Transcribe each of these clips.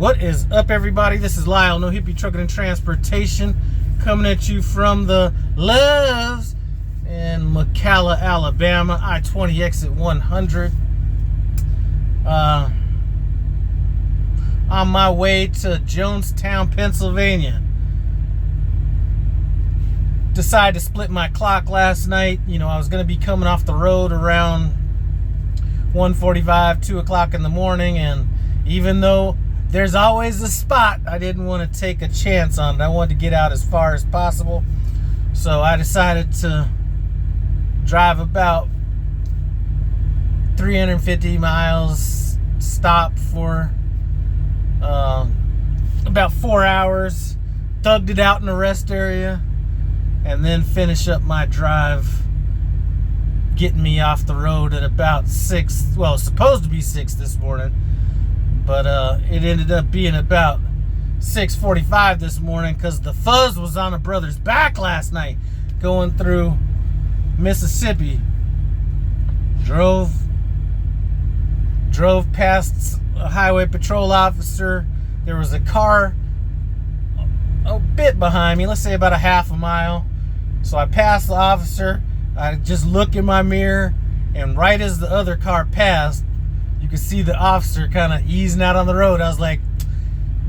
What is up, everybody? This is Lyle, No Hippie Trucking and Transportation, coming at you from the Loves in McCalla, Alabama, I-20 exit 100. On my way to Jonestown, Pennsylvania. Decided to split my clock last night. You know, I was going to be coming off the road around 1:45, 2 o'clock in the morning, and even though there's always a spot, I didn't want to take a chance on it. I wanted to get out as far as possible. So I decided to drive about 350 miles, stop for about 4 hours, thugged it out in the rest area, and then finish up my drive, getting me off the road at about 6. Well, it's supposed to be 6 this morning, but it ended up being about 6:45 this morning because the fuzz was on a brother's back last night going through Mississippi. Drove past a highway patrol officer. There was a car a bit behind me, let's say about a half a mile. So I passed the officer. I just look in my mirror, and right as the other car passed, you could see the officer kind of easing out on the road. I was like,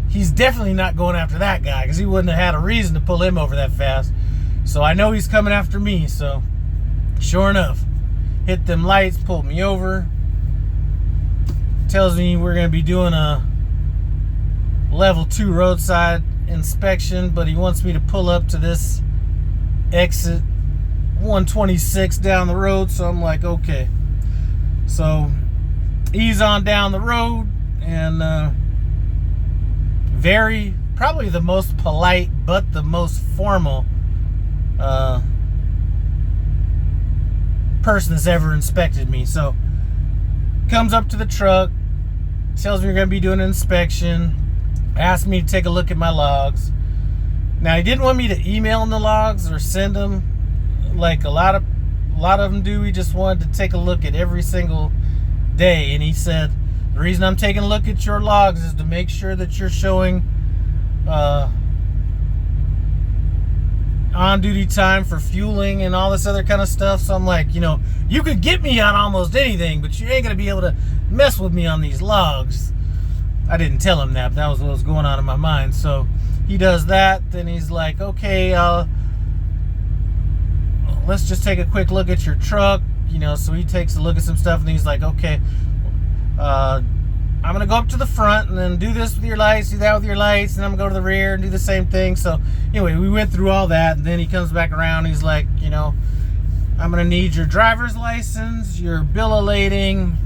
he's definitely not going after that guy, because he wouldn't have had a reason to pull him over that fast. So I know he's coming after me. So sure enough, hit them lights, pulled me over. Tells me we're going to be doing a level 2 roadside inspection, but he wants me to pull up to this exit 126 down the road. So I'm like, okay. So ease on down the road, and probably the most polite but the most formal person that's ever inspected me. So comes up to the truck, tells me we're going to be doing an inspection, asked me to take a look at my logs. Now, he didn't want me to email him the logs or send them like a lot of them do. He just wanted to take a look at every single day. And he said, the reason I'm taking a look at your logs is to make sure that you're showing on-duty time for fueling and all this other kind of stuff. So I'm like, you know, you could get me on almost anything, but you ain't going to be able to mess with me on these logs. I didn't tell him that, but that was what was going on in my mind. So he does that. Then he's like, okay, let's just take a quick look at your truck. You know, so he takes a look at some stuff, and he's like, okay, I'm going to go up to the front and then do this with your lights, do that with your lights, and I'm going to go to the rear and do the same thing. So anyway, we went through all that, and then he comes back around. He's like, you know, I'm going to need your driver's license, your bill of lading,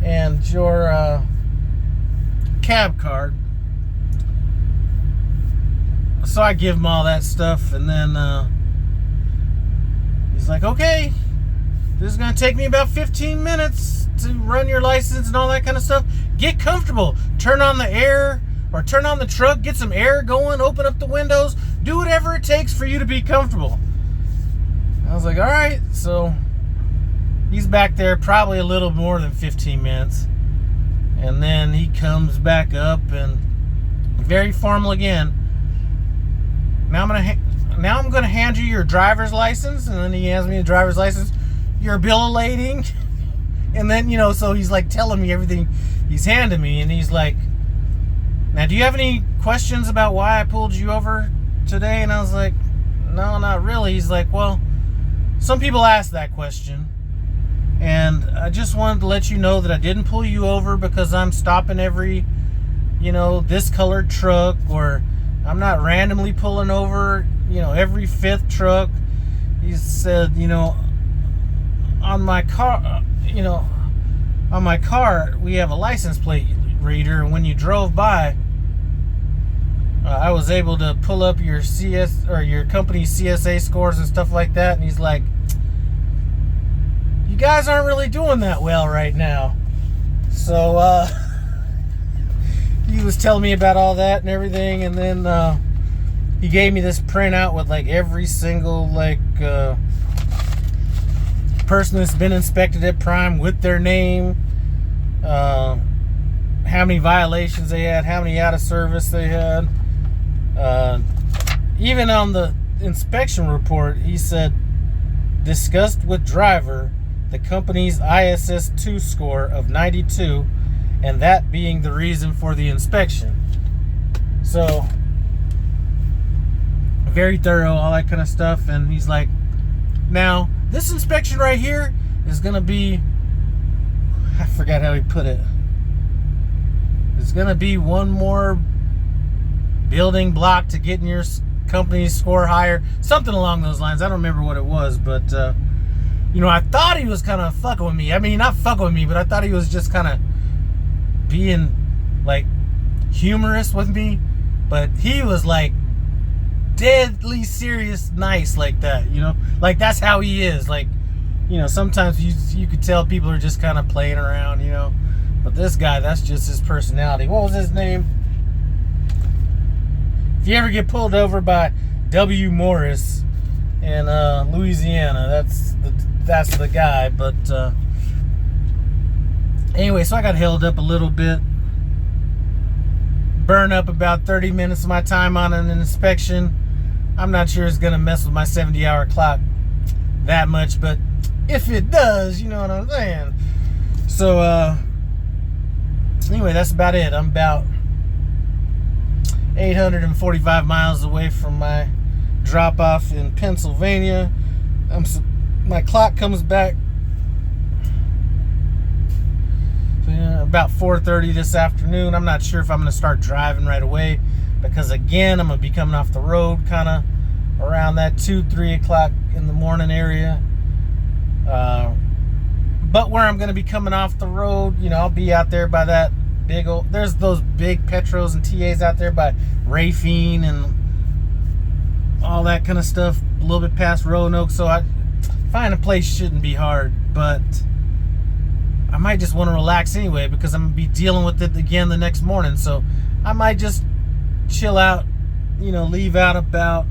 and your cab card. So I give him all that stuff, and then he's like, okay, this is going to take me about 15 minutes to run your license and all that kind of stuff. Get comfortable. Turn on the air, or turn on the truck, get some air going, open up the windows, do whatever it takes for you to be comfortable. I was like, all right. So he's back there probably a little more than 15 minutes. And then he comes back up and very formal again. Now I'm going to hand you your driver's license. And then he hands me a driver's license, your bill of lading. And then, you know, so he's like telling me everything he's handing me. And he's like, now, do you have any questions about why I pulled you over today? And I was like, no, not really. He's like, well, some people ask that question. And I just wanted to let you know that I didn't pull you over because I'm stopping every, you know, this colored truck, or I'm not randomly pulling over, you know, every 5th truck. He said, you know, on my car, we have a license plate reader, and when you drove by, I was able to pull up your your company's CSA scores and stuff like that. And he's like, you guys aren't really doing that well right now. So he was telling me about all that and everything, and then he gave me this printout with like every single person that's been inspected at Prime with their name, how many violations they had, how many out of service they had. Even on the inspection report, he said, discussed with driver the company's ISS2 score of 92, and that being the reason for the inspection. So, very thorough, all that kind of stuff. And he's like, now, this inspection right here is going to be, I forgot how he put it. It's going to be one more building block to getting your company's score higher. Something along those lines. I don't remember what it was, but, you know, I thought he was kind of fucking with me. I mean, not fucking with me, but I thought he was just kind of being, like, humorous with me. But he was, like, deadly serious nice like that, you know? Like, that's how he is. Like, you know, sometimes you could tell people are just kind of playing around, you know? But this guy, that's just his personality. What was his name? If you ever get pulled over by W. Morris in Louisiana, that's the guy. But anyway, so I got held up a little bit. Burn up about 30 minutes of my time on an inspection. I'm not sure it's going to mess with my 70-hour clock that much, but if it does, you know what I'm saying. So, anyway, that's about it. I'm about 845 miles away from my drop-off in Pennsylvania. My clock comes back about 4:30 this afternoon. I'm not sure if I'm going to start driving right away because, again, I'm going to be coming off the road kind of around that 2-3 o'clock in the morning area. But where I'm going to be coming off the road, you know, I'll be out there by that big old, there's those big Petros and TAs out there by Rafine and all that kind of stuff, a little bit past Roanoke. So find a place shouldn't be hard, but I might just want to relax anyway because I'm going to be dealing with it again the next morning. So I might just chill out, you know, leave out about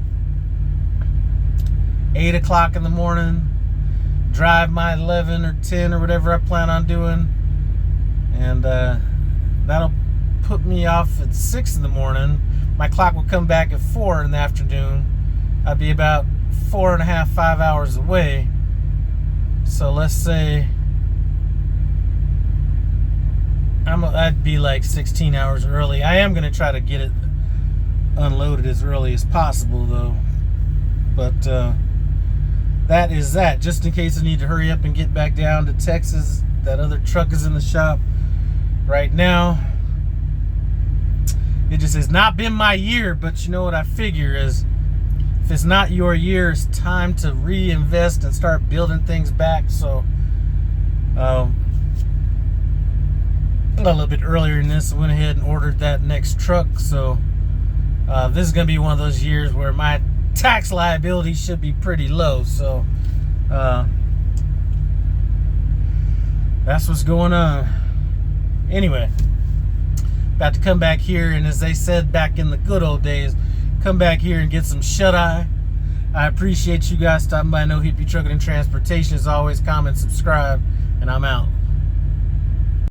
8 o'clock in the morning, drive my 11 or 10 or whatever I plan on doing, and that'll put me off at 6 in the morning. My clock will come back at 4 in the afternoon. I'd be about 4.5, 5 hours away. So let's say I'd be like 16 hours early. I am going to try to get it unloaded as early as possible, though. But that is that. Just in case I need to hurry up and get back down to Texas. That other truck is in the shop right now. It just has not been my year, but you know what I figure is, if it's not your year, it's time to reinvest and start building things back. So a little bit earlier than this, I went ahead and ordered that next truck. So this is going to be one of those years where my tax liability should be pretty low. So that's what's going on. Anyway, about to come back here, and as they said back in the good old days, come back here and get some shut-eye. I appreciate you guys stopping by. No Hippie Trucking and Transportation. As always, comment, subscribe, and I'm out.